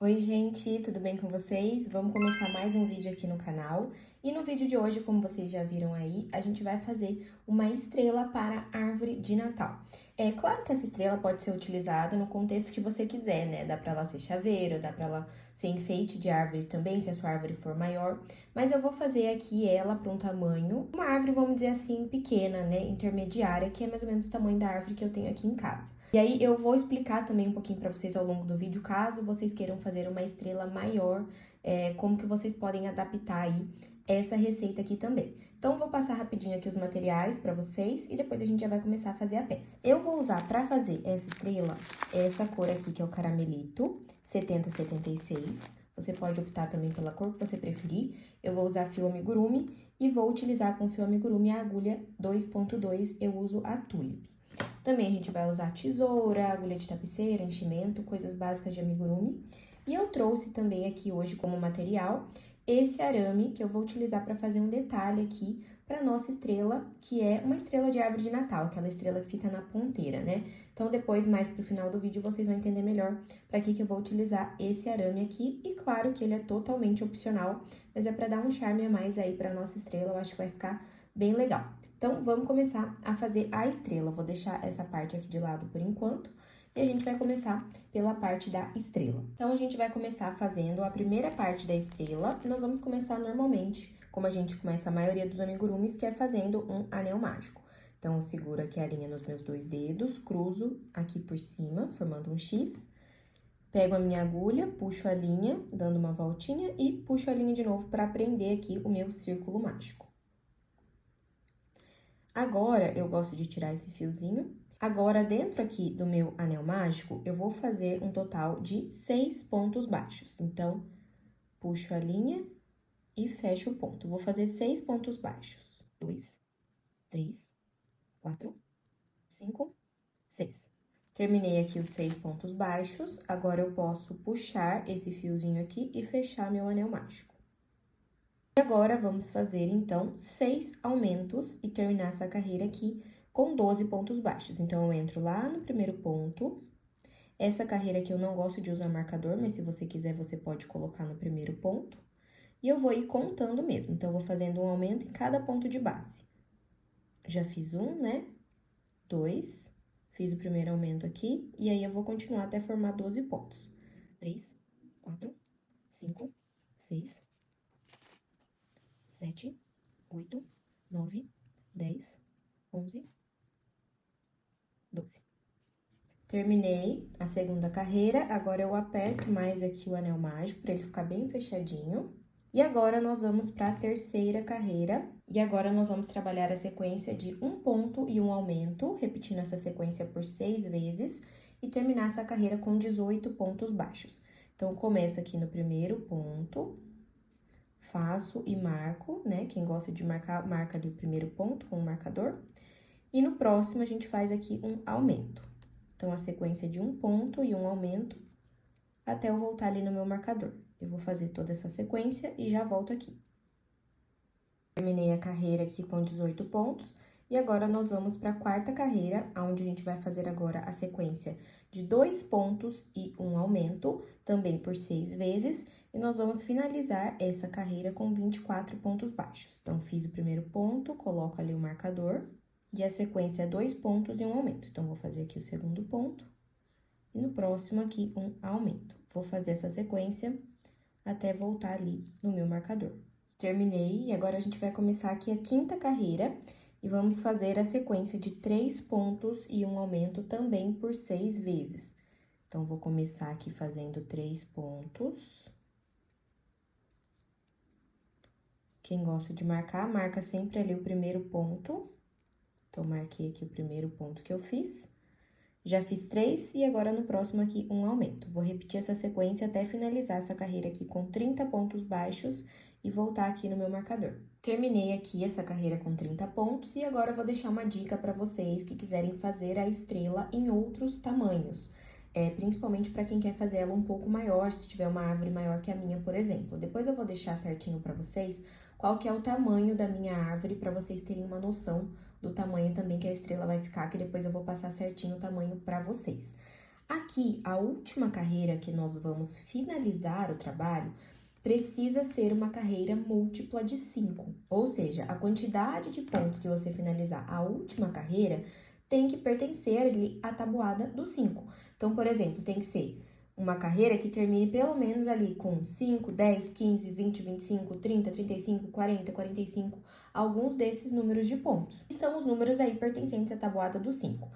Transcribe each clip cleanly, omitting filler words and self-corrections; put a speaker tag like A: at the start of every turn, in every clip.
A: Oi, gente, tudo bem com vocês? Vamos começar mais um vídeo aqui no canal. E no vídeo de hoje, como vocês já viram aí, a gente vai fazer uma estrela para árvore de Natal. É claro que essa estrela pode ser utilizada no contexto que você quiser, né? Dá pra ela ser chaveiro, dá pra ela ser enfeite de árvore também, se a sua árvore for maior. Mas eu vou fazer aqui ela para um tamanho, uma árvore, vamos dizer assim, pequena, né? Intermediária, que é mais ou menos o tamanho da árvore que eu tenho aqui em casa. E aí eu vou explicar também um pouquinho para vocês ao longo do vídeo, caso vocês queiram fazer uma estrela maior, como que vocês podem adaptar aí essa receita aqui também. Então, vou passar rapidinho aqui os materiais para vocês e depois a gente já vai começar a fazer a peça. Eu vou usar para fazer essa estrela, essa cor aqui, que é o Caramelito 7076. Você pode optar também pela cor que você preferir. Eu vou usar fio amigurumi e vou utilizar com fio amigurumi a agulha 2.2, eu uso a Tulip. Também a gente vai usar tesoura, agulha de tapeceira, enchimento, coisas básicas de amigurumi. E eu trouxe também aqui hoje como material esse arame que eu vou utilizar para fazer um detalhe aqui para nossa estrela, que é uma estrela de árvore de Natal, aquela estrela que fica na ponteira, né? Então, depois, mais pro final do vídeo, vocês vão entender melhor para que eu vou utilizar esse arame aqui. E claro que ele é totalmente opcional, mas é para dar um charme a mais aí para nossa estrela, eu acho que vai ficar bem legal. Então, vamos começar a fazer a estrela. Eu vou deixar essa parte aqui de lado por enquanto. E a gente vai começar pela parte da estrela. Então, a gente vai começar fazendo a primeira parte da estrela. Nós vamos começar normalmente, como a gente começa a maioria dos amigurumis, que é fazendo um anel mágico. Então, eu seguro aqui a linha nos meus 2 dedos, cruzo aqui por cima, formando um X. Pego a minha agulha, puxo a linha, dando uma voltinha e puxo a linha de novo para prender aqui o meu círculo mágico. Agora, eu gosto de tirar esse fiozinho. Agora, dentro aqui do meu anel mágico, eu vou fazer um total de 6 pontos baixos. Então, puxo a linha e fecho o ponto. Vou fazer 6 pontos baixos. 2, 3, 4, 5, 6. Terminei aqui os 6 pontos baixos. Agora, eu posso puxar esse fiozinho aqui e fechar meu anel mágico. E agora, vamos fazer, então, 6 aumentos e terminar essa carreira aqui com 12 pontos baixos. Então, eu entro lá no primeiro ponto. Essa carreira aqui eu não gosto de usar marcador, mas se você quiser, você pode colocar no primeiro ponto. E eu vou ir contando mesmo, então, eu vou fazendo um aumento em cada ponto de base. Já fiz um, né? 2, fiz o primeiro aumento aqui, e aí eu vou continuar até formar 12 pontos. 3, 4, 5, 6, 7, 8, 9, 10, 11, 12. Terminei a segunda carreira, agora eu aperto mais aqui o anel mágico para ele ficar bem fechadinho. E agora, nós vamos para a terceira carreira. E agora, nós vamos trabalhar a sequência de um ponto e um aumento, repetindo essa sequência por 6 vezes, e terminar essa carreira com 18 pontos baixos. Então, começo aqui no primeiro ponto, faço e marco, né? Quem gosta de marcar, marca ali o primeiro ponto com o marcador. E no próximo, a gente faz aqui um aumento. Então, a sequência de um ponto e um aumento, até eu voltar ali no meu marcador. Eu vou fazer toda essa sequência e já volto aqui. Terminei a carreira aqui com 18 pontos. E agora, nós vamos para a quarta carreira, onde a gente vai fazer agora a sequência de 2 pontos e um aumento, também por 6 vezes. E nós vamos finalizar essa carreira com 24 pontos baixos. Então, fiz o primeiro ponto, coloco ali o marcador. E a sequência é 2 pontos e um aumento. Então, vou fazer aqui o segundo ponto. E no próximo aqui, um aumento. Vou fazer essa sequência até voltar ali no meu marcador. Terminei, e agora a gente vai começar aqui a quinta carreira. E vamos fazer a sequência de 3 pontos e um aumento também por 6 vezes. Então, vou começar aqui fazendo 3 pontos. Quem gosta de marcar, marca sempre ali o primeiro ponto. Então, marquei aqui o primeiro ponto que eu fiz. Já fiz 3 e agora no próximo aqui um aumento. Vou repetir essa sequência até finalizar essa carreira aqui com 30 pontos baixos e voltar aqui no meu marcador. Terminei aqui essa carreira com 30 pontos e agora eu vou deixar uma dica para vocês que quiserem fazer a estrela em outros tamanhos. Principalmente para quem quer fazer ela um pouco maior, se tiver uma árvore maior que a minha, por exemplo. Depois eu vou deixar certinho para vocês qual que é o tamanho da minha árvore para vocês terem uma noção do tamanho também que a estrela vai ficar, que depois eu vou passar certinho o tamanho pra vocês. Aqui, a última carreira que nós vamos finalizar o trabalho precisa ser uma carreira múltipla de 5, ou seja, a quantidade de pontos que você finalizar a última carreira tem que pertencer ali à tabuada dos 5. Então, por exemplo, tem que ser uma carreira que termine pelo menos ali com 5, 10, 15, 20, 25, 30, 35, 40, 45, alguns desses números de pontos. E são os números aí pertencentes à tabuada dos 5.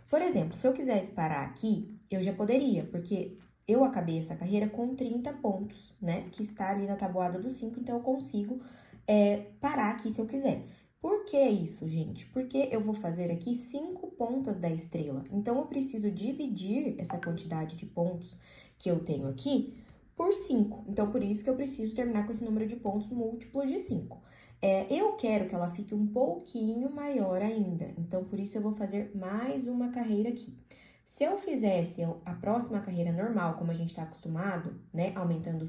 A: Por exemplo, se eu quisesse parar aqui, eu já poderia, porque eu acabei essa carreira com 30 pontos, né? Que está ali na tabuada dos 5, então eu consigo parar aqui se eu quiser. Por que isso, gente? Porque eu vou fazer aqui 5 pontas da estrela. Então, eu preciso dividir essa quantidade de pontos que eu tenho aqui por 5. Então, por isso que eu preciso terminar com esse número de pontos múltiplo de 5. Eu quero que ela fique um pouquinho maior ainda. Então, por isso eu vou fazer mais uma carreira aqui. Se eu fizesse a próxima carreira normal, como a gente está acostumado, né, aumentando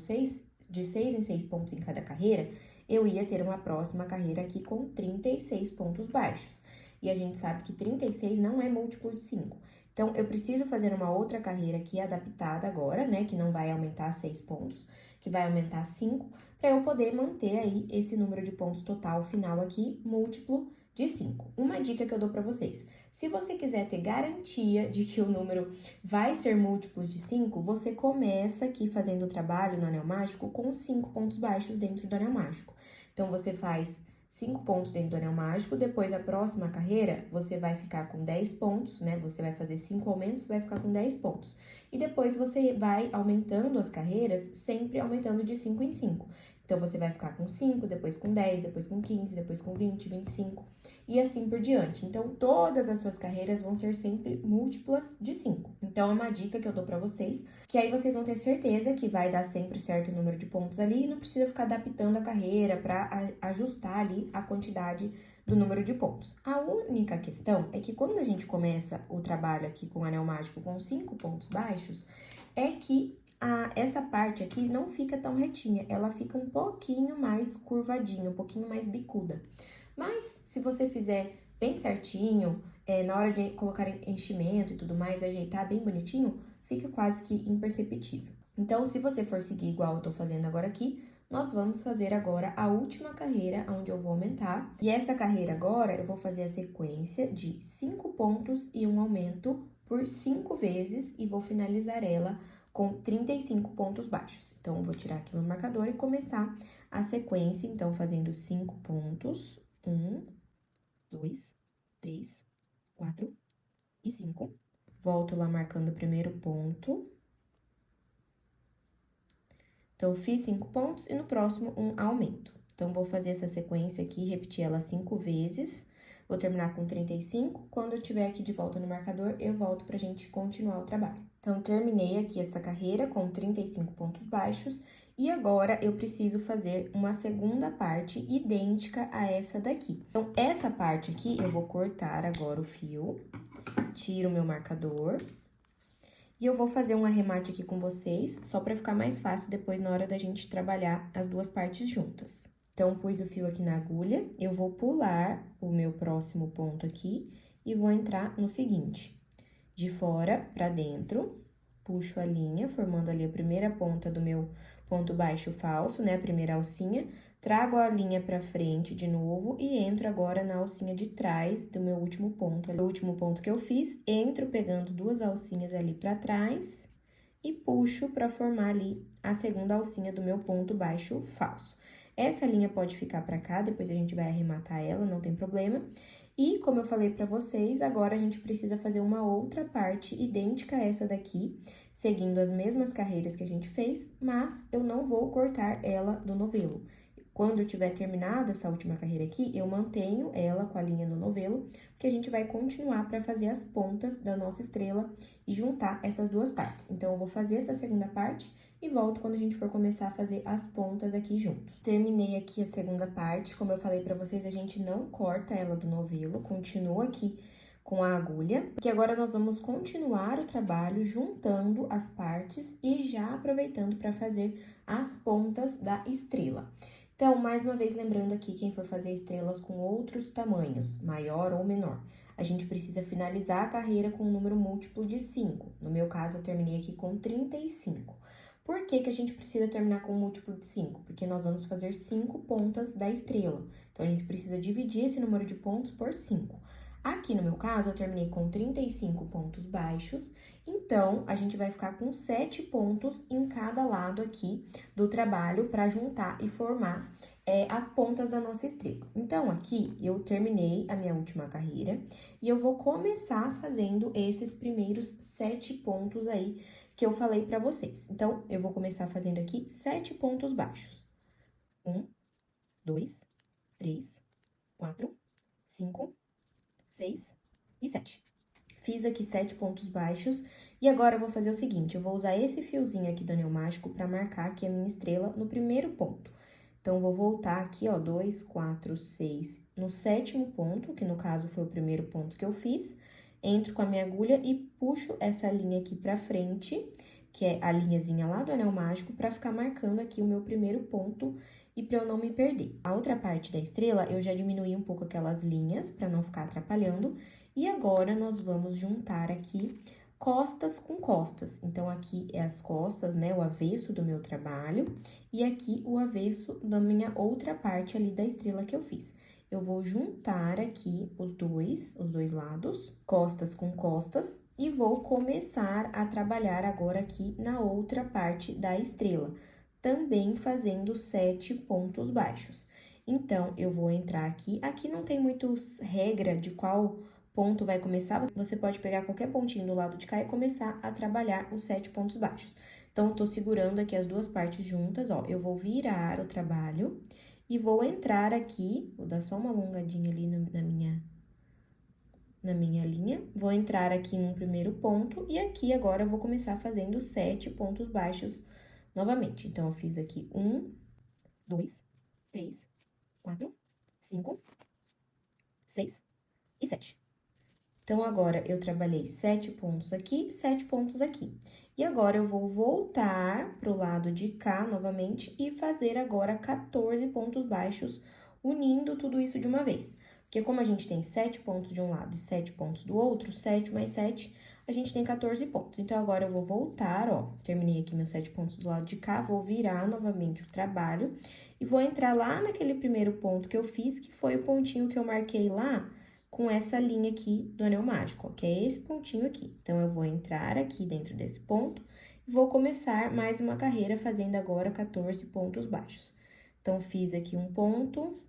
A: de 6 em 6 pontos em cada carreira, eu ia ter uma próxima carreira aqui com 36 pontos baixos. E a gente sabe que 36 não é múltiplo de 5. Então, eu preciso fazer uma outra carreira aqui adaptada agora, né, que não vai aumentar 6 pontos, que vai aumentar 5, para eu poder manter aí esse número de pontos total final aqui, múltiplo de 5. Uma dica que eu dou para vocês: se você quiser ter garantia de que o número vai ser múltiplo de 5, você começa aqui fazendo o trabalho no anel mágico com 5 pontos baixos dentro do anel mágico. Então, você faz 5 pontos dentro do anel mágico, depois a próxima carreira você vai ficar com 10 pontos, né? Você vai fazer 5 aumentos, vai ficar com 10 pontos. E depois você vai aumentando as carreiras, sempre aumentando de 5 em 5. Então, você vai ficar com 5, depois com 10, depois com 15, depois com 20, 25 e assim por diante. Então, todas as suas carreiras vão ser sempre múltiplas de 5. Então, é uma dica que eu dou pra vocês, que aí vocês vão ter certeza que vai dar sempre certo o número de pontos ali e não precisa ficar adaptando a carreira pra ajustar ali a quantidade do número de pontos. A única questão é que quando a gente começa o trabalho aqui com o anel mágico com 5 pontos baixos, é que essa parte aqui não fica tão retinha, ela fica um pouquinho mais curvadinha, um pouquinho mais bicuda. Mas, se você fizer bem certinho, na hora de colocar enchimento e tudo mais, ajeitar bem bonitinho, fica quase que imperceptível. Então, se você for seguir igual eu tô fazendo agora aqui, nós vamos fazer agora a última carreira, onde eu vou aumentar. E essa carreira agora, eu vou fazer a sequência de 5 pontos e um aumento por 5 vezes e vou finalizar ela com 35 pontos baixos. Então, eu vou tirar aqui meu marcador e começar a sequência, então, fazendo 5 pontos. 1, 2, 3, 4 e 5. Volto lá marcando o primeiro ponto. Então, fiz 5 pontos e no próximo um aumento. Então, vou fazer essa sequência aqui, repetir ela 5 vezes. Vou terminar com 35. Quando eu tiver aqui de volta no marcador, eu volto pra gente continuar o trabalho. Então, terminei aqui essa carreira com 35 pontos baixos. E agora, eu preciso fazer uma segunda parte idêntica a essa daqui. Então, essa parte aqui, eu vou cortar agora o fio. Tiro o meu marcador. E eu vou fazer um arremate aqui com vocês, só pra ficar mais fácil depois na hora da gente trabalhar as duas partes juntas. Então, pus o fio aqui na agulha, eu vou pular o meu próximo ponto aqui e vou entrar no seguinte. De fora pra dentro, puxo a linha, formando ali a primeira ponta do meu ponto baixo falso, né, a primeira alcinha. Trago a linha pra frente de novo e entro agora na alcinha de trás do meu último ponto. O último ponto que eu fiz, entro pegando duas alcinhas ali pra trás e puxo pra formar ali a segunda alcinha do meu ponto baixo falso. Essa linha pode ficar pra cá, depois a gente vai arrematar ela, não tem problema. E, como eu falei pra vocês, agora a gente precisa fazer uma outra parte idêntica a essa daqui, seguindo as mesmas carreiras que a gente fez, mas eu não vou cortar ela do novelo. Quando eu tiver terminado essa última carreira aqui, eu mantenho ela com a linha no novelo, porque a gente vai continuar para fazer as pontas da nossa estrela e juntar essas duas partes. Então, eu vou fazer essa segunda parte e volto quando a gente for começar a fazer as pontas aqui juntos. Terminei aqui a segunda parte, como eu falei para vocês, a gente não corta ela do novelo, continua aqui com a agulha, porque agora nós vamos continuar o trabalho juntando as partes e já aproveitando para fazer as pontas da estrela. Então, mais uma vez, lembrando aqui, quem for fazer estrelas com outros tamanhos, maior ou menor, a gente precisa finalizar a carreira com um número múltiplo de 5. No meu caso, eu terminei aqui com 35. Por que que a gente precisa terminar com um múltiplo de 5? Porque nós vamos fazer 5 pontas da estrela. Então, a gente precisa dividir esse número de pontos por 5. Aqui no meu caso, eu terminei com 35 pontos baixos, então, a gente vai ficar com 7 pontos em cada lado aqui do trabalho para juntar e formar as pontas da nossa estrela. Então, aqui eu terminei a minha última carreira e eu vou começar fazendo esses primeiros 7 pontos aí que eu falei para vocês. Então, eu vou começar fazendo aqui 7 pontos baixos. 1, 2, 3, 4, 5, 6 e 7. Fiz aqui 7 pontos baixos e agora eu vou fazer o seguinte, eu vou usar esse fiozinho aqui do anel mágico para marcar aqui a minha estrela no primeiro ponto. Então, vou voltar aqui, ó, 2, 4, 6, no 7º ponto, que no caso foi o primeiro ponto que eu fiz, entro com a minha agulha e puxo essa linha aqui pra frente, que é a linhazinha lá do anel mágico, pra ficar marcando aqui o meu primeiro ponto e pra eu não me perder. A outra parte da estrela, eu já diminuí um pouco aquelas linhas pra não ficar atrapalhando, e agora nós vamos juntar aqui costas com costas. Então, aqui é as costas, né, o avesso do meu trabalho, e aqui o avesso da minha outra parte ali da estrela que eu fiz. Eu vou juntar aqui os dois lados, costas com costas, e vou começar a trabalhar agora aqui na outra parte da estrela, também fazendo 7 pontos baixos. Então, eu vou entrar aqui não tem muito regra de qual ponto vai começar, você pode pegar qualquer pontinho do lado de cá e começar a trabalhar os 7 pontos baixos. Então, eu tô segurando aqui as duas partes juntas, ó, eu vou virar o trabalho e vou entrar aqui, vou dar só uma alongadinha ali na minha linha, vou entrar aqui num primeiro ponto e aqui agora eu vou começar fazendo 7 pontos baixos novamente. Então, eu fiz aqui 1, 2, 3, 4, 5, 6 e 7. Então, agora, eu trabalhei 7 pontos aqui, 7 pontos aqui. E agora, eu vou voltar pro lado de cá, novamente, e fazer agora 14 pontos baixos, unindo tudo isso de uma vez. Porque como a gente tem 7 pontos de um lado e 7 pontos do outro, 7 mais 7, a gente tem 14 pontos. Então, agora, eu vou voltar, ó, terminei aqui meus 7 pontos do lado de cá, vou virar novamente o trabalho e vou entrar lá naquele primeiro ponto que eu fiz, que foi o pontinho que eu marquei lá, com essa linha aqui do anel mágico, ó, que é esse pontinho aqui. Então, eu vou entrar aqui dentro desse ponto e vou começar mais uma carreira fazendo agora 14 pontos baixos. Então, fiz aqui um ponto,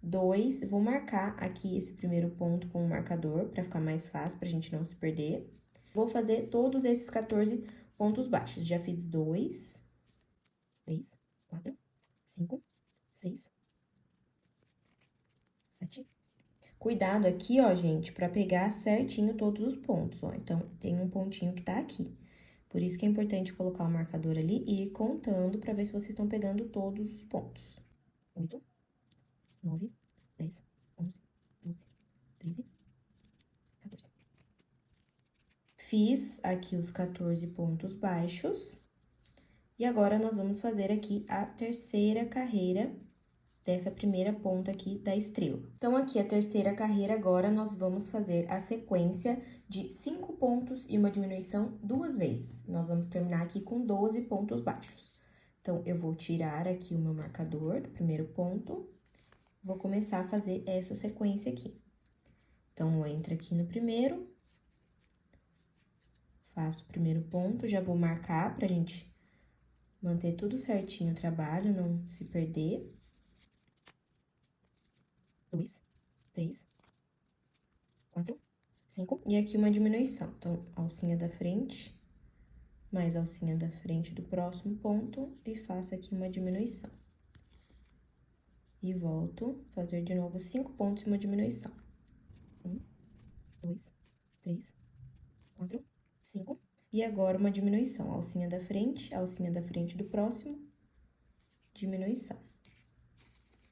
A: 2, vou marcar aqui esse primeiro ponto com o marcador, pra ficar mais fácil, pra gente não se perder. Vou fazer todos esses 14 pontos baixos. Já fiz 2, 3, 4, 5, 6, 7... Cuidado aqui, ó, gente, pra pegar certinho todos os pontos, ó. Então, tem um pontinho que tá aqui. Por isso que é importante colocar o marcador ali e ir contando pra ver se vocês estão pegando todos os pontos. 8, 9, 10, 11, 12, 13, 14. Fiz aqui os 14 pontos baixos. E agora, nós vamos fazer aqui a terceira carreira dessa primeira ponta aqui da estrela. Então, aqui a terceira carreira, agora nós vamos fazer a sequência de 5 pontos e uma diminuição 2 vezes. Nós vamos terminar aqui com 12 pontos baixos. Então, eu vou tirar aqui o meu marcador do primeiro ponto, vou começar a fazer essa sequência aqui. Então, eu entro aqui no primeiro, faço o primeiro ponto, já vou marcar pra gente manter tudo certinho o trabalho, não se perder. 2, 3, 4, 5. E aqui uma diminuição. Então, alcinha da frente, mais alcinha da frente do próximo ponto e faço aqui uma diminuição. E volto a fazer de novo 5 pontos e uma diminuição. 1, 2, 3, 4, 5. E agora uma diminuição. Alcinha da frente do próximo, diminuição.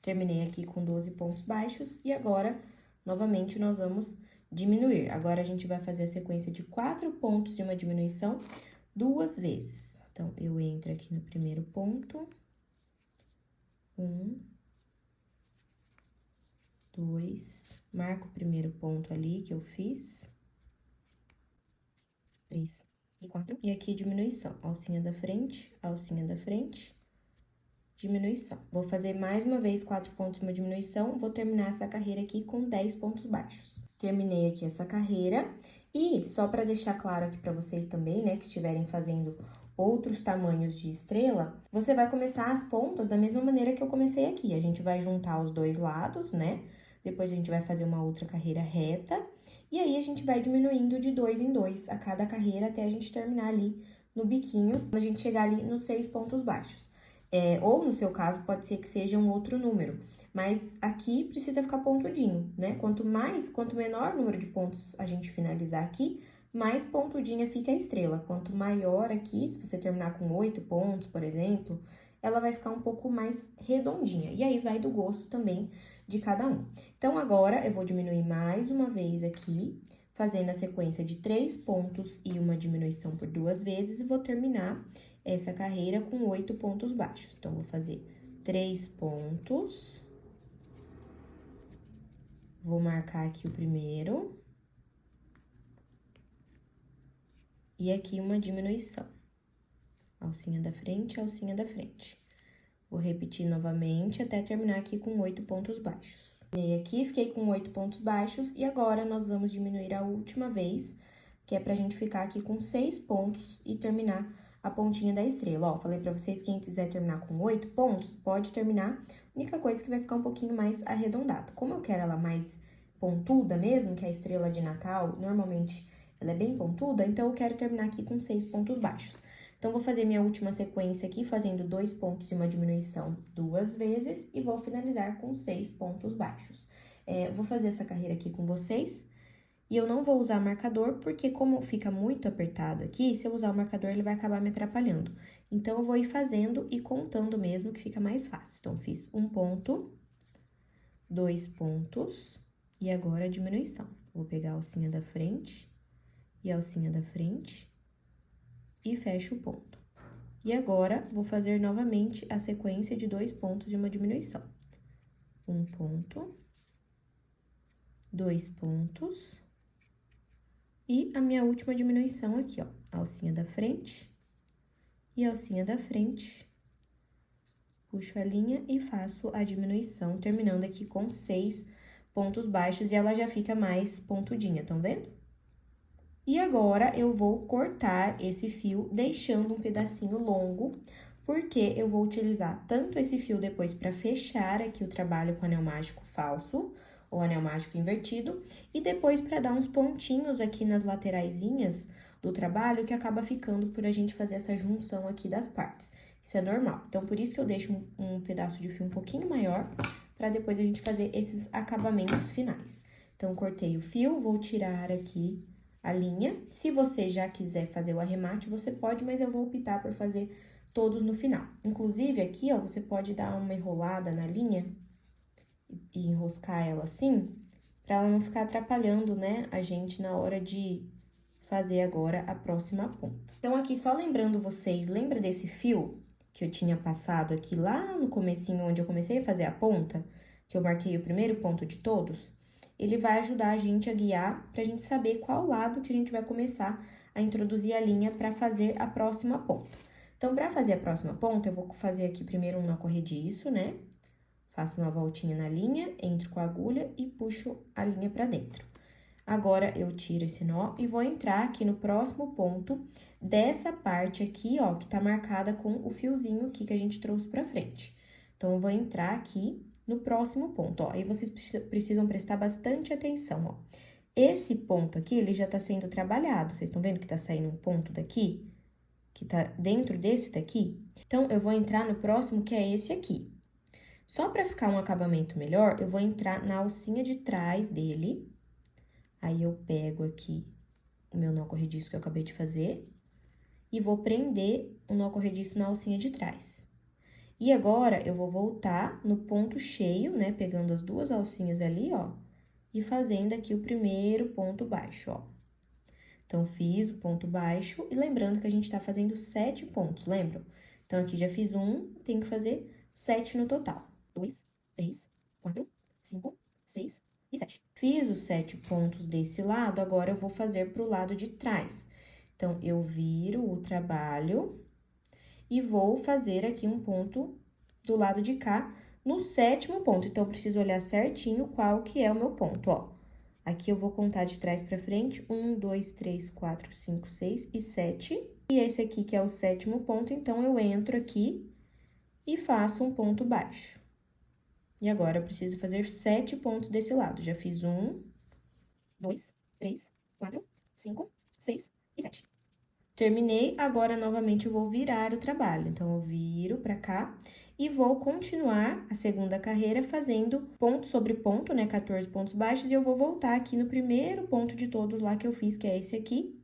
A: Terminei aqui com 12 pontos baixos e agora, novamente, nós vamos diminuir. Agora, a gente vai fazer a sequência de 4 pontos e uma diminuição 2 vezes. Então, eu entro aqui no primeiro ponto. 1, 2, Marco o primeiro ponto ali que eu fiz. 3 e 4. E aqui, diminuição. Alcinha da frente, diminuição. Vou fazer mais uma vez 4 pontos, uma diminuição. Vou terminar essa carreira aqui com 10 pontos baixos. Terminei aqui essa carreira. E só para deixar claro aqui para vocês também, né, que estiverem fazendo outros tamanhos de estrela, você vai começar as pontas da mesma maneira que eu comecei aqui. A gente vai juntar os dois lados, né? Depois a gente vai fazer uma outra carreira reta. E aí, a gente vai diminuindo de 2 em 2 a cada carreira até a gente terminar ali no biquinho, quando a gente chegar ali nos 6 pontos baixos. Ou, no seu caso, pode ser que seja um outro número. Mas aqui precisa ficar pontudinho, né? Quanto menor o número de pontos a gente finalizar aqui, mais pontudinha fica a estrela. Quanto maior aqui, se você terminar com 8 pontos, por exemplo, ela vai ficar um pouco mais redondinha. E aí, vai do gosto também de cada um. Então, agora, eu vou diminuir mais uma vez aqui, fazendo a sequência de 3 pontos e uma diminuição por 2 vezes, e vou terminar essa carreira com 8 pontos baixos. Então, vou fazer 3 pontos. Vou marcar aqui o primeiro. E aqui uma diminuição. Alcinha da frente, alcinha da frente. Vou repetir novamente até terminar aqui com 8 pontos baixos. Terminei aqui, fiquei com 8 pontos baixos e agora nós vamos diminuir a última vez, que é pra gente ficar aqui com 6 pontos e terminar a pontinha da estrela. Ó, falei pra vocês, quem quiser terminar com 8 pontos, pode terminar. A única coisa que vai ficar um pouquinho mais arredondada. Como eu quero ela mais pontuda mesmo, que a estrela de Natal, normalmente ela é bem pontuda, então eu quero terminar aqui com 6 pontos baixos. Então, vou fazer minha última sequência aqui, fazendo 2 pontos e uma diminuição 2 vezes, e vou finalizar com 6 pontos baixos. Vou fazer essa carreira aqui com vocês, e eu não vou usar marcador, porque como fica muito apertado aqui, se eu usar o marcador, ele vai acabar me atrapalhando. Então, eu vou ir fazendo e contando mesmo, que fica mais fácil. Então, fiz 1 ponto, 2 pontos, e agora a diminuição. Vou pegar a alcinha da frente e a alcinha da frente, e fecho o ponto. E agora, vou fazer novamente a sequência de 2 pontos e uma diminuição. 1 ponto, 2 pontos, e a minha última diminuição aqui, ó, alcinha da frente e alcinha da frente. Puxo a linha e faço a diminuição, terminando aqui com 6 pontos baixos, e ela já fica mais pontudinha, tão vendo? E agora, eu vou cortar esse fio, deixando um pedacinho longo, porque eu vou utilizar tanto esse fio depois para fechar aqui o trabalho com anel mágico falso, ou anel mágico invertido, e depois para dar uns pontinhos aqui nas lateraisinhas do trabalho, que acaba ficando por a gente fazer essa junção aqui das partes. Isso é normal. Então, por isso que eu deixo um pedaço de fio um pouquinho maior, para depois a gente fazer esses acabamentos finais. Então, cortei o fio, vou tirar aqui a linha. Se você já quiser fazer o arremate, você pode, mas eu vou optar por fazer todos no final. Inclusive, aqui, ó, você pode dar uma enrolada na linha e enroscar ela assim, pra ela não ficar atrapalhando, né, a gente na hora de fazer agora a próxima ponta. Então, aqui, só lembrando vocês, lembra desse fio que eu tinha passado aqui lá no comecinho, onde eu comecei a fazer a ponta, que eu marquei o primeiro ponto de todos? Ele vai ajudar a gente a guiar pra gente saber qual lado que a gente vai começar a introduzir a linha pra fazer a próxima ponta. Então, pra fazer a próxima ponta, eu vou fazer aqui primeiro um nó corrediço, né? Faço uma voltinha na linha, entro com a agulha e puxo a linha pra dentro. Agora, eu tiro esse nó e vou entrar aqui no próximo ponto dessa parte aqui, ó, que tá marcada com o fiozinho aqui que a gente trouxe pra frente. Então, eu vou entrar aqui no próximo ponto, ó. Aí, vocês precisam prestar bastante atenção, ó. Esse ponto aqui, ele já tá sendo trabalhado. Vocês estão vendo que tá saindo um ponto daqui? Que tá dentro desse daqui? Então, eu vou entrar no próximo, que é esse aqui. Só pra ficar um acabamento melhor, eu vou entrar na alcinha de trás dele. Aí, eu pego aqui o meu nó corrediço que eu acabei de fazer e vou prender o nó corrediço na alcinha de trás. E agora, eu vou voltar no ponto cheio, né, pegando as duas alcinhas ali, ó, e fazendo aqui o primeiro ponto baixo, ó. Então, fiz o ponto baixo e lembrando que a gente tá fazendo 7 pontos, lembram? Então, aqui já fiz um, tenho que fazer 7 no total. 2, 3, 4, 5, 6, e 7. Fiz os 7 pontos desse lado, agora eu vou fazer pro lado de trás. Então, eu viro o trabalho e vou fazer aqui um ponto do lado de cá, no 7º ponto. Então, eu preciso olhar certinho qual que é o meu ponto, ó. Aqui eu vou contar de trás pra frente, 1, 2, 3, 4, 5, 6 e 7. E esse aqui que é o 7º ponto, então, eu entro aqui e faço um ponto baixo. E agora, eu preciso fazer 7 pontos desse lado. Já fiz 1, 2, 3, 4, 5, 6 e 7. Terminei, agora, novamente, eu vou virar o trabalho. Então, eu viro pra cá e vou continuar a segunda carreira fazendo ponto sobre ponto, né? 14 pontos baixos. E eu vou voltar aqui no primeiro ponto de todos lá que eu fiz, que é esse aqui,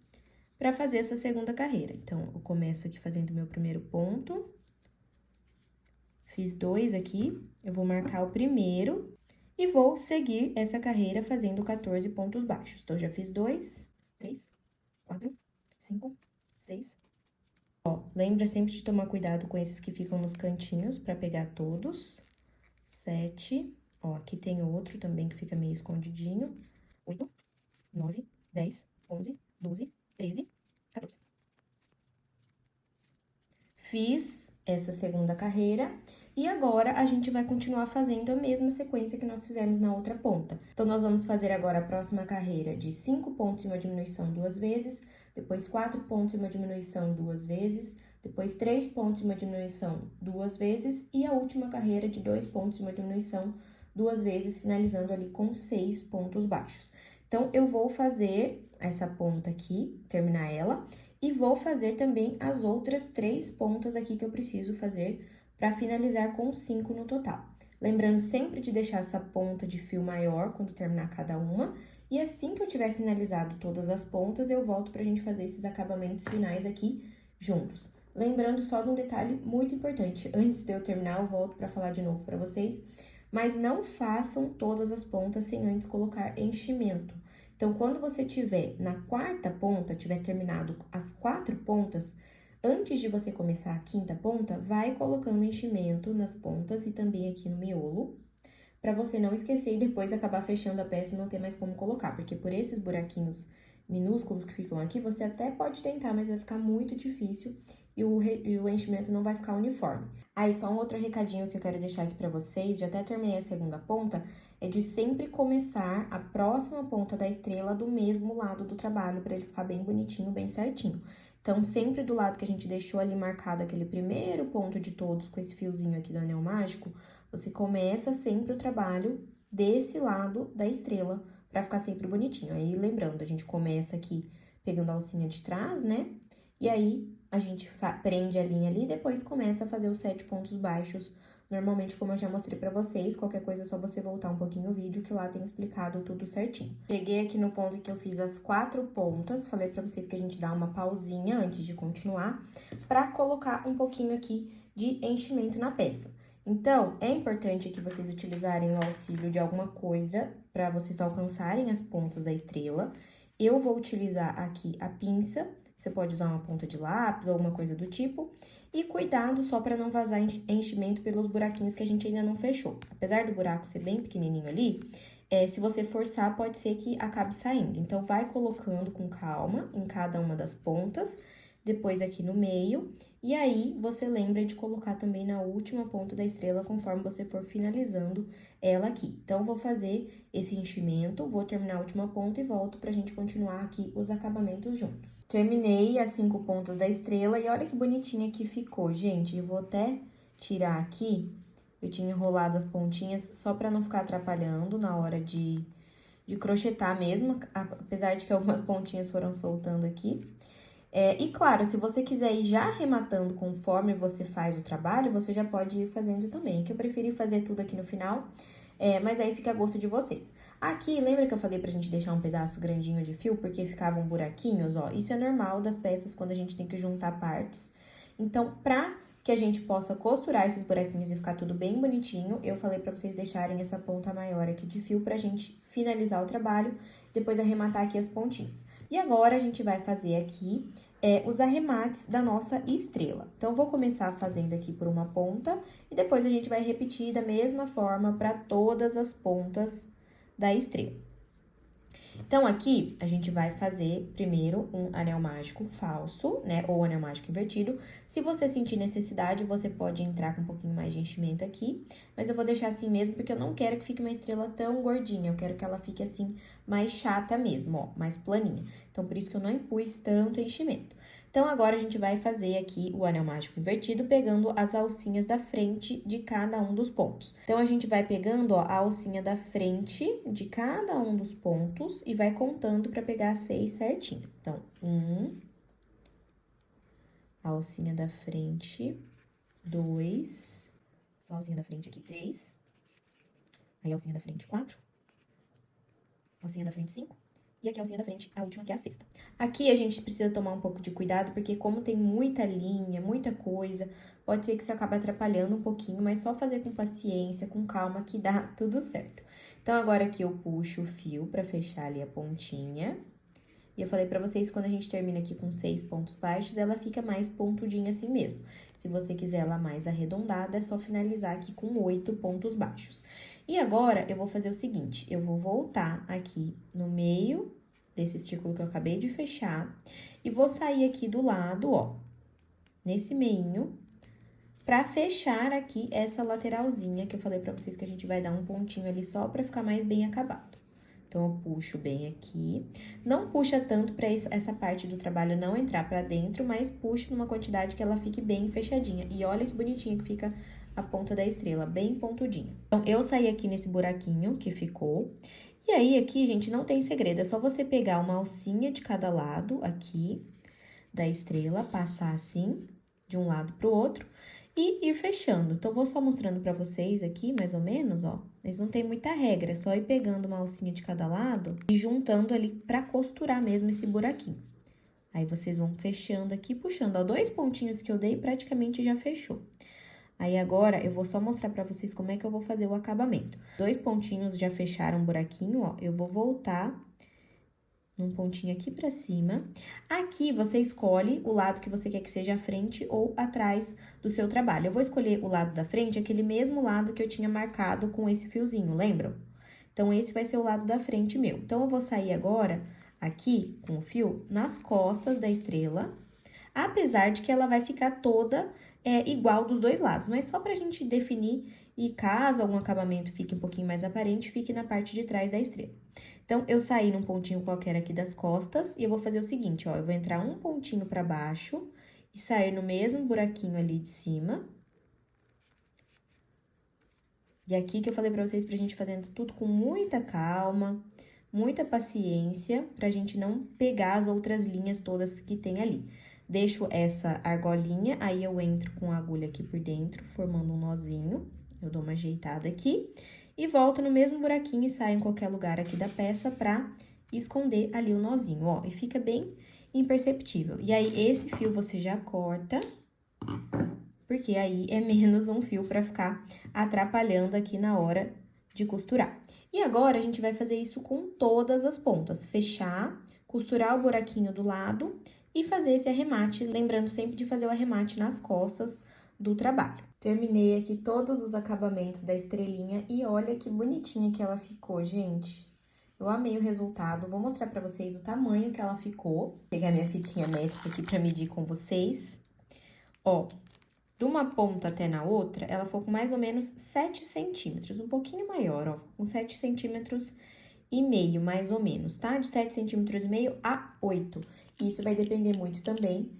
A: pra fazer essa segunda carreira. Então, eu começo aqui fazendo o meu primeiro ponto. Fiz 2 aqui, eu vou marcar o primeiro e vou seguir essa carreira fazendo 14 pontos baixos. Então, já fiz 2, 3, 4, 5, 6. Ó, lembra sempre de tomar cuidado com esses que ficam nos cantinhos pra pegar todos. 7. Ó, aqui tem outro também que fica meio escondidinho. 8, 9, 10, 11, 12, 13, 14. Fiz essa segunda carreira e agora a gente vai continuar fazendo a mesma sequência que nós fizemos na outra ponta. Então, nós vamos fazer agora a próxima carreira de 5 pontos e uma diminuição 2 vezes, depois 4 pontos e uma diminuição 2 vezes, depois 3 pontos e uma diminuição 2 vezes e a última carreira de 2 pontos e uma diminuição 2 vezes, finalizando ali com 6 pontos baixos. Então, eu vou fazer essa ponta aqui, terminar ela, e vou fazer também as outras 3 pontas aqui que eu preciso fazer para finalizar com 5 no total. Lembrando sempre de deixar essa ponta de fio maior quando terminar cada uma, e assim que eu tiver finalizado todas as pontas, eu volto pra gente fazer esses acabamentos finais aqui juntos. Lembrando só de um detalhe muito importante, antes de eu terminar, eu volto para falar de novo para vocês, mas não façam todas as pontas sem antes colocar enchimento. Então, quando você tiver na 4ª ponta, tiver terminado as 4 pontas, antes de você começar a 5ª ponta, vai colocando enchimento nas pontas e também aqui no miolo, pra você não esquecer e depois acabar fechando a peça e não ter mais como colocar, porque por esses buraquinhos minúsculos que ficam aqui, você até pode tentar, mas vai ficar muito difícil e o enchimento não vai ficar uniforme. Aí, só um outro recadinho que eu quero deixar aqui pra vocês, já até terminei a segunda ponta, é de sempre começar a próxima ponta da estrela do mesmo lado do trabalho, pra ele ficar bem bonitinho, bem certinho. Então, sempre do lado que a gente deixou ali marcado aquele primeiro ponto de todos com esse fiozinho aqui do anel mágico, você começa sempre o trabalho desse lado da estrela, pra ficar sempre bonitinho. Aí, lembrando, a gente começa aqui pegando a alcinha de trás, né? E aí, a gente prende a linha ali e depois começa a fazer os 7 pontos baixos. Normalmente, como eu já mostrei pra vocês, qualquer coisa é só você voltar um pouquinho o vídeo, que lá tem explicado tudo certinho. Cheguei aqui no ponto que eu fiz as 4 pontas, falei pra vocês que a gente dá uma pausinha antes de continuar, pra colocar um pouquinho aqui de enchimento na peça. Então, é importante que vocês utilizarem o auxílio de alguma coisa pra vocês alcançarem as pontas da estrela. Eu vou utilizar aqui a pinça. Você pode usar uma ponta de lápis ou alguma coisa do tipo. E cuidado só para não vazar enchimento pelos buraquinhos que a gente ainda não fechou. Apesar do buraco ser bem pequenininho ali, se você forçar, pode ser que acabe saindo. Então, vai colocando com calma em cada uma das pontas, depois aqui no meio. E aí, você lembra de colocar também na última ponta da estrela, conforme você for finalizando ela aqui. Então, vou fazer esse enchimento, vou terminar a última ponta e volto pra gente continuar aqui os acabamentos juntos. Terminei as 5 pontas da estrela e olha que bonitinha que ficou, gente. Eu vou até tirar aqui, eu tinha enrolado as pontinhas só pra não ficar atrapalhando na hora de crochetar mesmo, apesar de que algumas pontinhas foram soltando aqui. E claro, se você quiser ir já arrematando conforme você faz o trabalho, você já pode ir fazendo também, que eu preferi fazer tudo aqui no final, mas aí fica a gosto de vocês. Aqui, lembra que eu falei pra gente deixar um pedaço grandinho de fio, porque ficavam buraquinhos, ó? Isso é normal das peças quando a gente tem que juntar partes. Então, pra que a gente possa costurar esses buraquinhos e ficar tudo bem bonitinho, eu falei pra vocês deixarem essa ponta maior aqui de fio pra gente finalizar o trabalho, depois arrematar aqui as pontinhas. E agora, a gente vai fazer aqui os arremates da nossa estrela. Então, vou começar fazendo aqui por uma ponta, e depois a gente vai repetir da mesma forma para todas as pontas da estrela. Então, aqui, a gente vai fazer primeiro um anel mágico falso, né? Ou anel mágico invertido. Se você sentir necessidade, você pode entrar com um pouquinho mais de enchimento aqui. Mas eu vou deixar assim mesmo, porque eu não quero que fique uma estrela tão gordinha. Eu quero que ela fique assim, mais chata mesmo, ó, mais planinha. Então, por isso que eu não impus tanto enchimento. Então, agora a gente vai fazer aqui o anel mágico invertido, pegando as alcinhas da frente de cada um dos pontos. Então, a gente vai pegando, ó, a alcinha da frente de cada um dos pontos e vai contando para pegar 6 certinho. Então, a alcinha da frente, 2, só a alcinha da frente aqui, 3, aí a alcinha da frente, 4, alcinha da frente, 5. E aqui a alcinha da frente, a última, que é a sexta. Aqui a gente precisa tomar um pouco de cuidado, porque como tem muita linha, muita coisa, pode ser que isso acabe atrapalhando um pouquinho, mas só fazer com paciência, com calma, que dá tudo certo. Então, agora aqui eu puxo o fio pra fechar ali a pontinha. E eu falei pra vocês, quando a gente termina aqui com 6 pontos baixos, ela fica mais pontudinha assim mesmo. Se você quiser ela mais arredondada, é só finalizar aqui com 8 pontos baixos. E agora, eu vou fazer o seguinte, eu vou voltar aqui no meio desse círculo que eu acabei de fechar, e vou sair aqui do lado, ó, nesse meinho, pra fechar aqui essa lateralzinha que eu falei pra vocês que a gente vai dar um pontinho ali só pra ficar mais bem acabado. Então, eu puxo bem aqui. Não puxa tanto pra essa parte do trabalho não entrar pra dentro, mas puxa numa quantidade que ela fique bem fechadinha. E olha que bonitinho que fica a ponta da estrela, bem pontudinha. Então, eu saí aqui nesse buraquinho que ficou. E aí, aqui, gente, não tem segredo. É só você pegar uma alcinha de cada lado aqui da estrela, passar assim, de um lado pro outro, e ir fechando. Então, vou só mostrando pra vocês aqui, mais ou menos, ó. Mas não tem muita regra, é só ir pegando uma alcinha de cada lado e juntando ali pra costurar mesmo esse buraquinho. Aí, vocês vão fechando aqui, puxando. Ó, 2 pontinhos que eu dei, praticamente já fechou. Aí, agora, eu vou só mostrar pra vocês como é que eu vou fazer o acabamento. 2 pontinhos já fecharam o buraquinho, ó. Eu vou voltar num pontinho aqui pra cima. Aqui, você escolhe o lado que você quer que seja a frente ou atrás do seu trabalho. Eu vou escolher o lado da frente, aquele mesmo lado que eu tinha marcado com esse fiozinho, lembram? Então, esse vai ser o lado da frente meu. Então, eu vou sair agora, aqui, com o fio, nas costas da estrela, apesar de que ela vai ficar toda igual dos dois lados, mas só pra gente definir e caso algum acabamento fique um pouquinho mais aparente, fique na parte de trás da estrela. Então, eu saí num pontinho qualquer aqui das costas e eu vou fazer o seguinte, ó, eu vou entrar um pontinho pra baixo e sair no mesmo buraquinho ali de cima. E aqui que eu falei pra vocês pra gente fazendo tudo com muita calma, muita paciência, pra gente não pegar as outras linhas todas que tem ali. Deixo essa argolinha, aí eu entro com a agulha aqui por dentro, formando um nozinho. Eu dou uma ajeitada aqui e volto no mesmo buraquinho e saio em qualquer lugar aqui da peça pra esconder ali o nozinho, ó. E fica bem imperceptível. E aí, esse fio você já corta, porque aí é menos um fio pra ficar atrapalhando aqui na hora de costurar. E agora, a gente vai fazer isso com todas as pontas. Fechar, costurar o buraquinho do lado e fazer esse arremate, lembrando sempre de fazer o arremate nas costas do trabalho. Terminei aqui todos os acabamentos da estrelinha e olha que bonitinha que ela ficou, gente. Eu amei o resultado, vou mostrar pra vocês o tamanho que ela ficou. Vou pegar minha fitinha métrica aqui pra medir com vocês. Ó, de uma ponta até na outra, ela ficou com mais ou menos 7 centímetros, um pouquinho maior, ó, com 7 centímetros e meio, mais ou menos, tá? De 7 centímetros e meio a 8. Isso vai depender muito também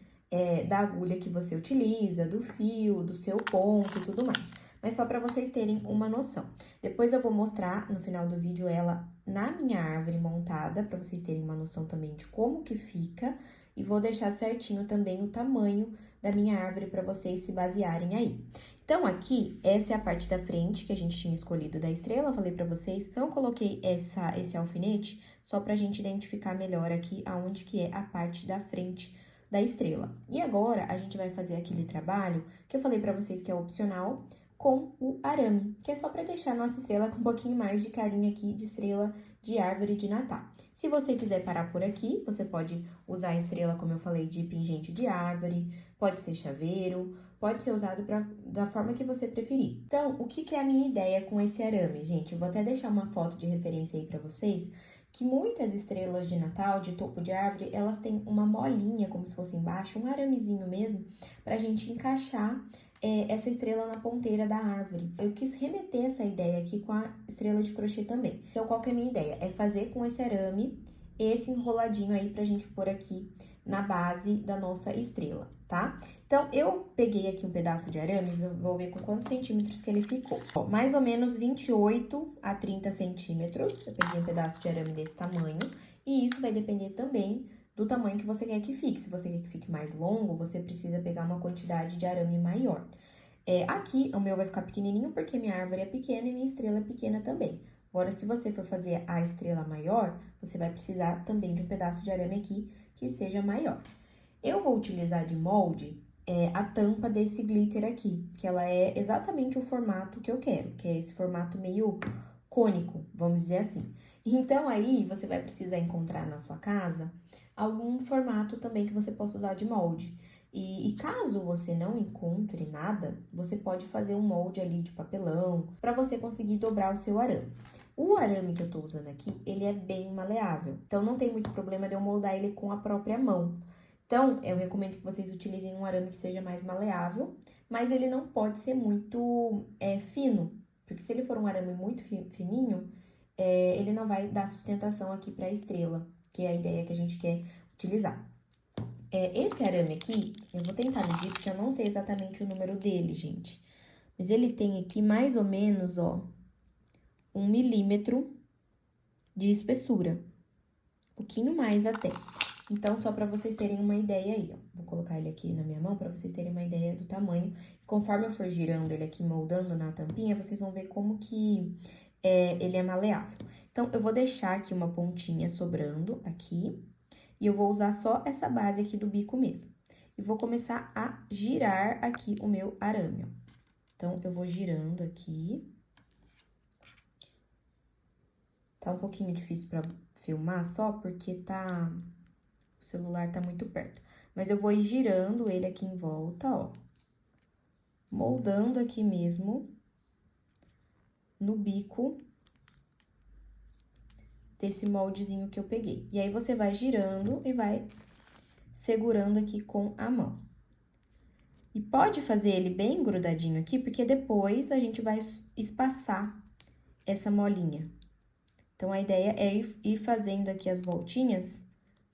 A: da agulha que você utiliza, do fio, do seu ponto e tudo mais. Mas só pra vocês terem uma noção. Depois eu vou mostrar no final do vídeo ela na minha árvore montada, pra vocês terem uma noção também de como que fica. E vou deixar certinho também o tamanho da minha árvore pra vocês se basearem aí. Então, aqui, essa é a parte da frente que a gente tinha escolhido da estrela, falei pra vocês. Então, eu coloquei esse alfinete só pra gente identificar melhor aqui aonde que é a parte da frente da estrela. E agora, a gente vai fazer aquele trabalho que eu falei pra vocês que é opcional, com o arame, que é só pra deixar a nossa estrela com um pouquinho mais de carinha aqui de estrela de árvore de Natal. Se você quiser parar por aqui, você pode usar a estrela, como eu falei, de pingente de árvore, pode ser chaveiro, pode ser usado da forma que você preferir. Então, o que é a minha ideia com esse arame, gente? Eu vou até deixar uma foto de referência aí pra vocês, que muitas estrelas de Natal, de topo de árvore, elas têm uma molinha, como se fosse embaixo, um aramezinho mesmo, pra gente encaixar essa estrela na ponteira da árvore. Eu quis remeter essa ideia aqui com a estrela de crochê também. Então, qual que é a minha ideia? É fazer com esse arame esse enroladinho aí pra gente pôr aqui na base da nossa estrela, tá? Então, eu peguei aqui um pedaço de arame, vou ver com quantos centímetros que ele ficou. Ó, mais ou menos 28 a 30 centímetros, eu peguei um pedaço de arame desse tamanho, e isso vai depender também do tamanho que você quer que fique. Se você quer que fique mais longo, você precisa pegar uma quantidade de arame maior. Aqui, o meu vai ficar pequenininho porque minha árvore é pequena e minha estrela é pequena também. Agora, se você for fazer a estrela maior, você vai precisar também de um pedaço de arame aqui que seja maior. Eu vou utilizar de molde a tampa desse glitter aqui, que ela é exatamente o formato que eu quero, que é esse formato meio cônico, vamos dizer assim. Então, aí, você vai precisar encontrar na sua casa algum formato também que você possa usar de molde. E caso você não encontre nada, você pode fazer um molde ali de papelão para você conseguir dobrar o seu arame. O arame que eu tô usando aqui, ele é bem maleável, então não tem muito problema de eu moldar ele com a própria mão. Então, eu recomendo que vocês utilizem um arame que seja mais maleável, mas ele não pode ser muito fino, porque se ele for um arame muito fininho, ele não vai dar sustentação aqui para a estrela, que é a ideia que a gente quer utilizar. Esse arame aqui, eu vou tentar medir, porque eu não sei exatamente o número dele, gente. Mas ele tem aqui mais ou menos, ó, 1 milímetro de espessura. Um pouquinho mais até. Então, só pra vocês terem uma ideia aí, ó. Vou colocar ele aqui na minha mão pra vocês terem uma ideia do tamanho. Conforme eu for girando ele aqui, moldando na tampinha, vocês vão ver como que ele é maleável. Então, eu vou deixar aqui uma pontinha sobrando aqui. E eu vou usar só essa base aqui do bico mesmo. E vou começar a girar aqui o meu arame, ó. Então, eu vou girando aqui. Tá um pouquinho difícil pra filmar só porque o celular tá muito perto. Mas eu vou ir girando ele aqui em volta, ó. Moldando aqui mesmo no bico desse moldezinho que eu peguei. E aí, você vai girando e vai segurando aqui com a mão. E pode fazer ele bem grudadinho aqui, porque depois a gente vai espaçar essa molinha. Então, a ideia é ir fazendo aqui as voltinhas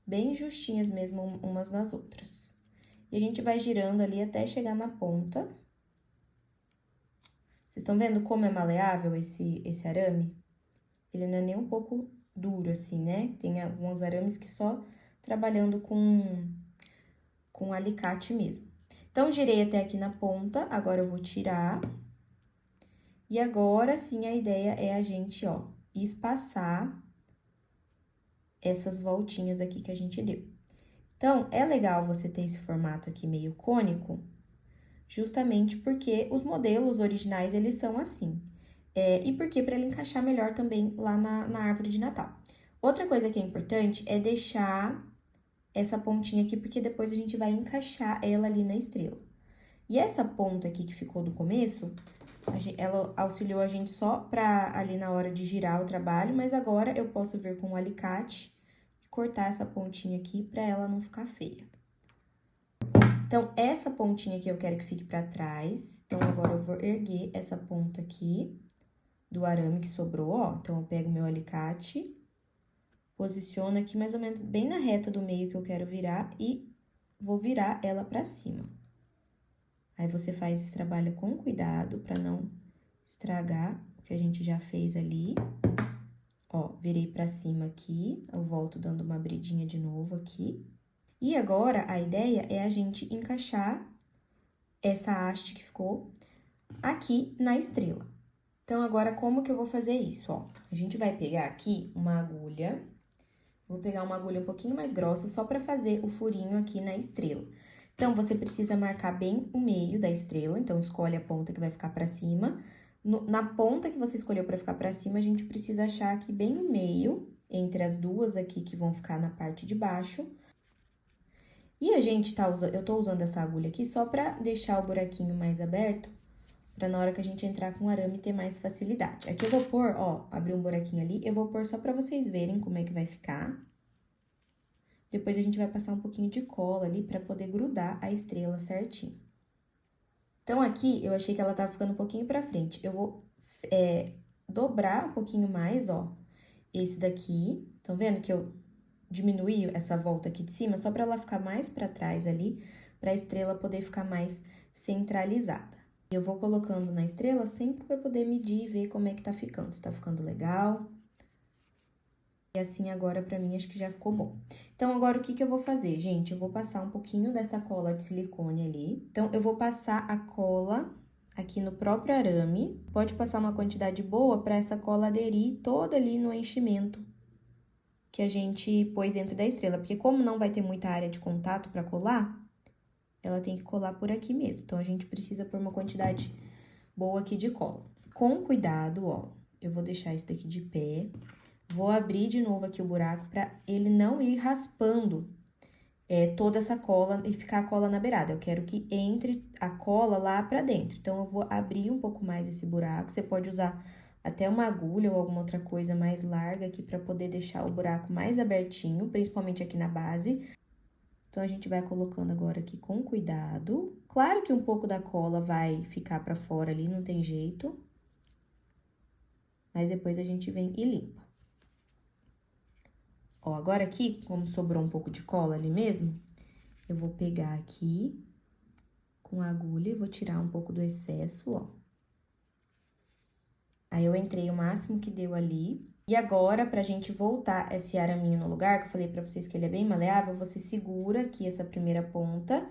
A: bem justinhas mesmo umas nas outras. E a gente vai girando ali até chegar na ponta. Vocês estão vendo como é maleável esse arame? Ele não é nem um pouco duro assim, né? Tem alguns arames que só trabalhando com alicate mesmo. Então, girei até aqui na ponta, agora eu vou tirar. E agora, sim, a ideia é a gente, ó, espaçar essas voltinhas aqui que a gente deu. Então, é legal você ter esse formato aqui meio cônico, justamente porque os modelos originais, eles são assim. E porque para ele encaixar melhor também lá na árvore de Natal. Outra coisa que é importante é deixar essa pontinha aqui, porque depois a gente vai encaixar ela ali na estrela. E essa ponta aqui que ficou do começo, ela auxiliou a gente só pra ali na hora de girar o trabalho, mas agora eu posso vir com um alicate e cortar essa pontinha aqui pra ela não ficar feia. Então, essa pontinha aqui eu quero que fique pra trás. Então, agora eu vou erguer essa ponta aqui do arame que sobrou, ó. Então, eu pego meu alicate, posiciono aqui mais ou menos bem na reta do meio que eu quero virar e vou virar ela pra cima. Aí, você faz esse trabalho com cuidado pra não estragar o que a gente já fez ali. Ó, virei pra cima aqui, eu volto dando uma abridinha de novo aqui. E agora, a ideia é a gente encaixar essa haste que ficou aqui na estrela. Então, agora, como que eu vou fazer isso, ó? A gente vai pegar aqui uma agulha, vou pegar uma agulha um pouquinho mais grossa, só pra fazer o furinho aqui na estrela. Então, você precisa marcar bem o meio da estrela, então, escolhe a ponta que vai ficar pra cima. Na ponta que você escolheu pra ficar pra cima, a gente precisa achar aqui bem o meio, entre as duas aqui que vão ficar na parte de baixo. E a gente eu tô usando essa agulha aqui só pra deixar o buraquinho mais aberto, pra na hora que a gente entrar com o arame ter mais facilidade. Aqui eu vou pôr, ó, abri um buraquinho ali, eu vou pôr só pra vocês verem como é que vai ficar. Depois a gente vai passar um pouquinho de cola ali pra poder grudar a estrela certinho. Então, aqui, eu achei que ela tava ficando um pouquinho pra frente. Eu vou dobrar um pouquinho mais, ó, esse daqui. Estão vendo que eu diminuí essa volta aqui de cima? Só pra ela ficar mais pra trás ali, pra estrela poder ficar mais centralizada. Eu vou colocando na estrela sempre pra poder medir e ver como é que tá ficando. Se tá ficando legal. E assim, agora, pra mim, acho que já ficou bom. Então, agora, o que que eu vou fazer, gente? Eu vou passar um pouquinho dessa cola de silicone ali. Então, eu vou passar a cola aqui no próprio arame. Pode passar uma quantidade boa pra essa cola aderir toda ali no enchimento que a gente pôs dentro da estrela. Porque como não vai ter muita área de contato pra colar, ela tem que colar por aqui mesmo. Então, a gente precisa pôr uma quantidade boa aqui de cola. Com cuidado, ó, eu vou deixar isso daqui de pé. Vou abrir de novo aqui o buraco pra ele não ir raspando toda essa cola e ficar a cola na beirada. Eu quero que entre a cola lá pra dentro. Então, eu vou abrir um pouco mais esse buraco. Você pode usar até uma agulha ou alguma outra coisa mais larga aqui pra poder deixar o buraco mais abertinho, principalmente aqui na base. Então, a gente vai colocando agora aqui com cuidado. Claro que um pouco da cola vai ficar pra fora ali, não tem jeito. Mas depois a gente vem e limpa. Ó, agora aqui, como sobrou um pouco de cola ali mesmo, eu vou pegar aqui com a agulha e vou tirar um pouco do excesso, ó. Aí, eu entrei o máximo que deu ali. E agora, pra gente voltar esse araminho no lugar, que eu falei pra vocês que ele é bem maleável, você segura aqui essa primeira ponta,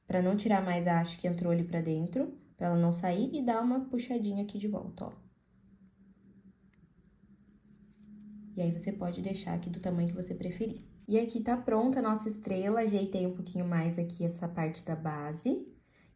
A: pra não tirar mais a haste que entrou ali pra dentro, pra ela não sair, e dá uma puxadinha aqui de volta, ó. E aí, você pode deixar aqui do tamanho que você preferir. E aqui tá pronta a nossa estrela, ajeitei um pouquinho mais aqui essa parte da base.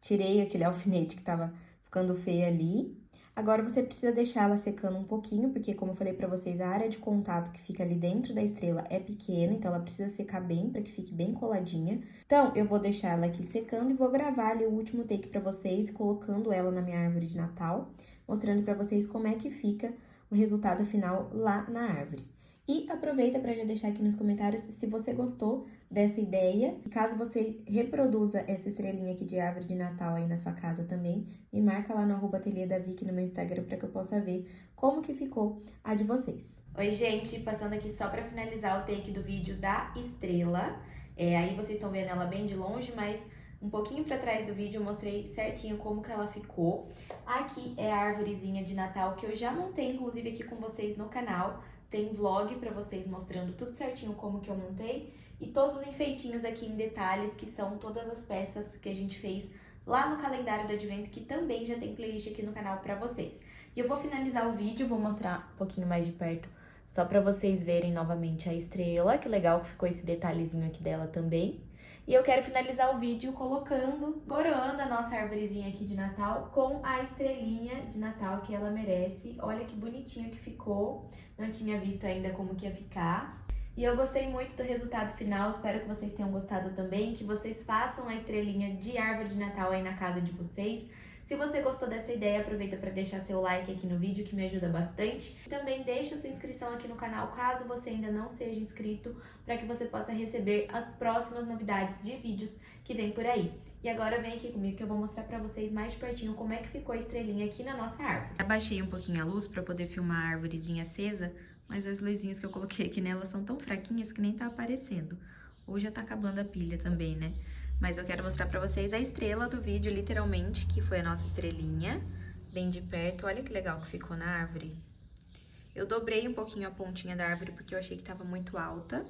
A: Tirei aquele alfinete que tava ficando feio ali. Agora, você precisa deixar ela secando um pouquinho, porque como eu falei pra vocês, a área de contato que fica ali dentro da estrela é pequena, então ela precisa secar bem, pra que fique bem coladinha. Então, eu vou deixar ela aqui secando e vou gravar ali o último take pra vocês, colocando ela na minha árvore de Natal, mostrando pra vocês como é que fica o resultado final lá na árvore. E aproveita para já deixar aqui nos comentários se você gostou dessa ideia. E caso você reproduza essa estrelinha aqui de árvore de Natal aí na sua casa também, me marca lá no @ateliêdavic no meu Instagram para que eu possa ver como que ficou a de vocês. Oi, gente! Passando aqui só para finalizar o take do vídeo da estrela. Aí vocês estão vendo ela bem de longe, mas um pouquinho para trás do vídeo eu mostrei certinho como que ela ficou. Aqui é a árvorezinha de Natal que eu já montei, inclusive, aqui com vocês no canal. Tem vlog pra vocês mostrando tudo certinho como que eu montei. E todos os enfeitinhos aqui em detalhes, que são todas as peças que a gente fez lá no calendário do Advento, que também já tem playlist aqui no canal pra vocês. E eu vou finalizar o vídeo, vou mostrar um pouquinho mais de perto, só pra vocês verem novamente a estrela. Que legal que ficou esse detalhezinho aqui dela também. E eu quero finalizar o vídeo coroando a nossa arvorezinha aqui de Natal com a estrelinha de Natal que ela merece. Olha que bonitinho que ficou. Não tinha visto ainda como que ia ficar. E eu gostei muito do resultado final, espero que vocês tenham gostado também, que vocês façam a estrelinha de árvore de Natal aí na casa de vocês. Se você gostou dessa ideia, aproveita para deixar seu like aqui no vídeo, que me ajuda bastante. Também deixa sua inscrição aqui no canal, caso você ainda não seja inscrito, para que você possa receber as próximas novidades de vídeos que vem por aí. E agora vem aqui comigo que eu vou mostrar para vocês mais de pertinho como é que ficou a estrelinha aqui na nossa árvore. Abaixei um pouquinho a luz para poder filmar a árvorezinha acesa, mas as luzinhas que eu coloquei aqui nela são tão fraquinhas que nem tá aparecendo. Ou já tá acabando a pilha também, né? Mas eu quero mostrar pra vocês a estrela do vídeo, literalmente, que foi a nossa estrelinha, bem de perto. Olha que legal que ficou na árvore. Eu dobrei um pouquinho a pontinha da árvore porque eu achei que tava muito alta.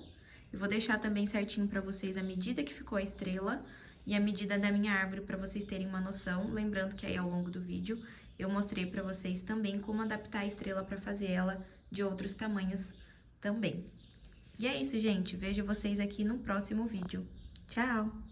A: E vou deixar também certinho pra vocês a medida que ficou a estrela e a medida da minha árvore pra vocês terem uma noção. Lembrando que aí ao longo do vídeo eu mostrei pra vocês também como adaptar a estrela pra fazer ela de outros tamanhos também. E é isso, gente. Vejo vocês aqui no próximo vídeo. Tchau!